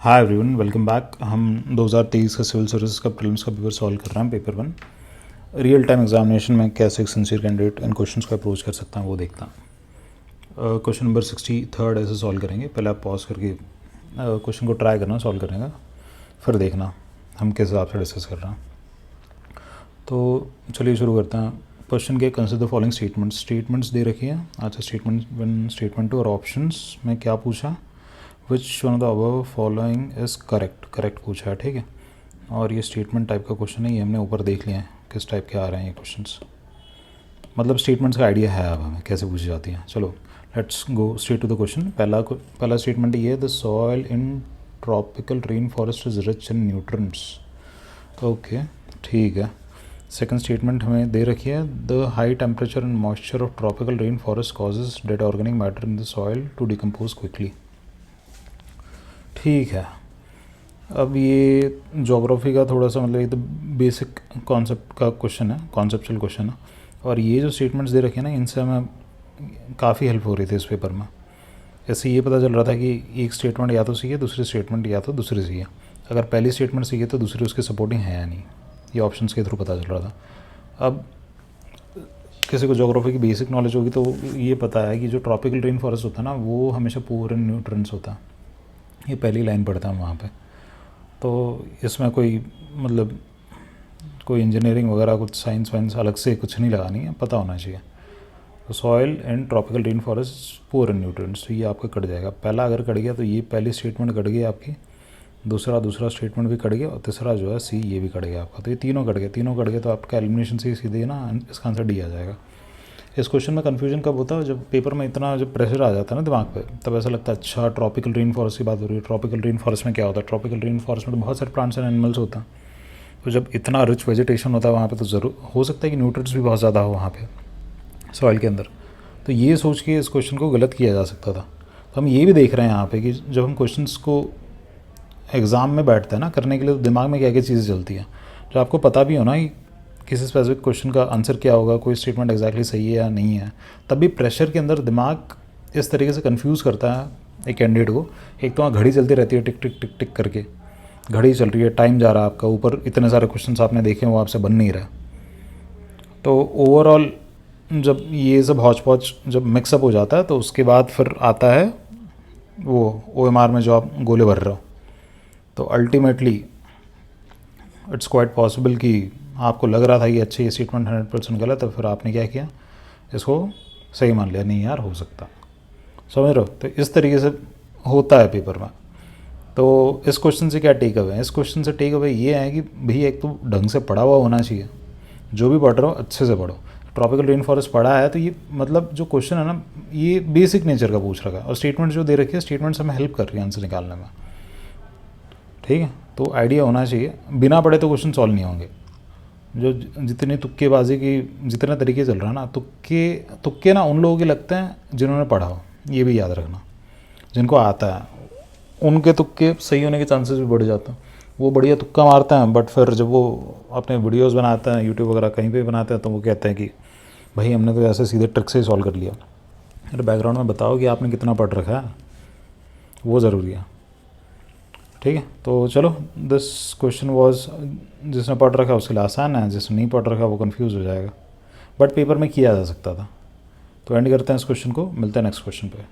Hi everyone, welcome back. हम 2023 का civil services का प्रीलिम्स का पेपर सॉल्व कर रहे हैं, पेपर 1। रियल टाइम एग्जामिनेशन में कैसे एक सिंसियर कैंडिडेट इन क्वेश्चंस को अप्रोच कर सकता है वो देखता है। क्वेश्चन नंबर 63 ऐसे सॉल्व करेंगे। पहले आप पॉज करके क्वेश्चन को ट्राई करना, सॉल्व करेंगे, फिर देखना हम किस हिसाब से डिस्कस कर रहे हैं। तो चलिए शुरू करते हैं। क्वेश्चन के कंसिडर द फॉलोइंग स्टेटमेंट्स दे रखी है। अच्छा, स्टेटमेंट 1, स्टेटमेंट 2 और ऑप्शंस में क्या पूछा, which one of the above following is correct पूछा है, ठीक है। और ये स्टेटमेंट टाइप का क्वेश्चन है, ये हमने ऊपर देख लिया है किस टाइप के आ रहे हैं ये क्वेश्चंस। मतलब स्टेटमेंट्स का आइडिया है अब हमें कैसे पूछी जाती हैं। चलो let's go straight to the question. पहला स्टेटमेंट ये है, the soil in tropical rain forest is rich in nutrients. Okay, ठीक है। सेकंड स्टेटमेंट हमें दे रखी है, the high temperature and moisture of tropical rain forest causes dead organic matter in the soil to decompose quickly. ठीक है। अब ये ज्योग्राफी का थोड़ा सा मतलब ये तो बेसिक कॉन्सेप्ट का क्वेश्चन है, कॉन्सेप्चुअल क्वेश्चन है। और ये जो स्टेटमेंट्स दे रखे हैं ना, इनसे हमें काफ़ी हेल्प हो रही थी इस पेपर में। ऐसे ये पता चल रहा था कि एक स्टेटमेंट या तो सही है, दूसरी स्टेटमेंट या तो दूसरी सही है। अगर पहली स्टेटमेंट सही है तो दूसरी उसकी सपोर्टिंग है या नहीं, ये ऑप्शंस के थ्रू पता चल रहा था। अब किसी को ज्योग्राफी की बेसिक नॉलेज होगी तो ये पता है कि जो ट्रॉपिकल रेन फॉरेस्ट होता है ना, वो हमेशा पुअर इन न्यूट्रिएंट्स होता है। ये पहली लाइन पढ़ता है वहाँ पे। तो इसमें कोई मतलब कोई इंजीनियरिंग वगैरह कुछ साइंस वाइंस अलग से कुछ नहीं लगानी है, पता होना चाहिए। तो soil and tropical rain forest poor in nutrients, तो ये आपका कट जाएगा। पहला अगर कट गया तो ये पहली स्टेटमेंट कट गई आपकी, दूसरा स्टेटमेंट भी कट गया, और तीसरा जो है सी, ये भी कट गया आपका। तो ये तीनों कट गए तो आपका एलिमिनेशन से सीधे ना इसका आंसर डी आ जाएगा। इस क्वेश्चन में कन्फ्यूजन कब होता है, जब पेपर में इतना जब प्रेशर आ जाता है ना दिमाग पे, तब ऐसा लगता है अच्छा ट्रॉपिकल रेन फॉरेस्ट की बात हो रही है। ट्रॉपिकल रेन फॉरेस्ट में क्या होता है, ट्रॉपिकल रेन फॉरेस्ट में तो बहुत सारे प्लांट्स एंड एनिमल्स होता है। तो जब इतना रिच वेजिटेशन होता है वहाँ पे, तो ज़रूर हो सकता है कि न्यूट्रिएंट्स भी बहुत ज़्यादा हो वहाँ पे सॉइल के अंदर। तो ये सोच के इस क्वेश्चन को गलत किया जा सकता था। तो हम ये भी देख रहे हैं यहाँ पे कि जब हम क्वेश्चंस को एग्ज़ाम में बैठते हैं ना करने के लिए, तो दिमाग में क्या क्या चीज़ें चलती हैं, जो आपको पता भी हो ना कि किसी स्पेसिफिक क्वेश्चन का आंसर क्या होगा, कोई स्टेटमेंट एग्जैक्टली सही है या नहीं है, तब भी प्रेशर के अंदर दिमाग इस तरीके से कंफ्यूज करता है एक कैंडिडेट को। एक तो वहाँ घड़ी चलती रहती है, टिक टिक टिक टिक करके घड़ी चल रही है, टाइम जा रहा है आपका, ऊपर इतने सारे क्वेश्चंस आपने देखे वो आपसे बन नहीं रहा। तो ओवरऑल जब ये सब हौच पौच जब मिक्सअप हो जाता है, तो उसके बाद फिर आता है वो OMR में जो आप गोले भर रहे हो। तो अल्टीमेटली इट्स क्वाइट पॉसिबल कि आपको लग रहा था कि अच्छा ये स्टेटमेंट 100% गलत है, फिर आपने क्या किया, इसको सही मान लिया, नहीं यार हो सकता, समझ रहे हो। तो इस तरीके से होता है पेपर में। तो इस क्वेश्चन से क्या टेक अवे है, इस क्वेश्चन से टेक अवे ये है कि भाई एक तो ढंग से पढ़ा हुआ होना चाहिए, जो भी पढ़ रहे हो अच्छे से पढ़ो। ट्रॉपिकल रेन फॉरेस्ट पढ़ा है तो ये मतलब जो क्वेश्चन है ना, ये बेसिक नेचर का पूछ रखा है, और स्टेटमेंट जो दे रखी है, स्टेटमेंट्स हमें हेल्प कर रही है आंसर निकालने में, ठीक है। तो आइडिया होना चाहिए, बिना पढ़े तो क्वेश्चन सॉल्व नहीं होंगे। जो जितनी तुक्केबाजी की जितने तरीके चल रहा है ना, तुक्के ना उन लोगों के लगते हैं जिन्होंने पढ़ा हो, ये भी याद रखना। जिनको आता है उनके तुक्के सही होने के चांसेस भी बढ़ जाते हैं। वो बढ़िया तुक्का मारते हैं, बट फिर जब वो अपने वीडियोस बनाते हैं यूट्यूब वगैरह कहीं पे बनाते हैं, तो वो कहते हैं कि भाई हमने तो ऐसे सीधे ट्रिक से ही सॉल्व कर लिया। अरे बैकग्राउंड में बताओ कि आपने कितना पढ़ रखा है, वो ज़रूरी है, ठीक है। तो चलो, दिस क्वेश्चन वाज, जिसने पढ़ रखा उसके लिए आसान है, जिसने नहीं पढ़ रखा वो कंफ्यूज हो जाएगा, बट पेपर में किया जा सकता था। तो एंड करते हैं इस क्वेश्चन को, मिलते हैं नेक्स्ट क्वेश्चन पे।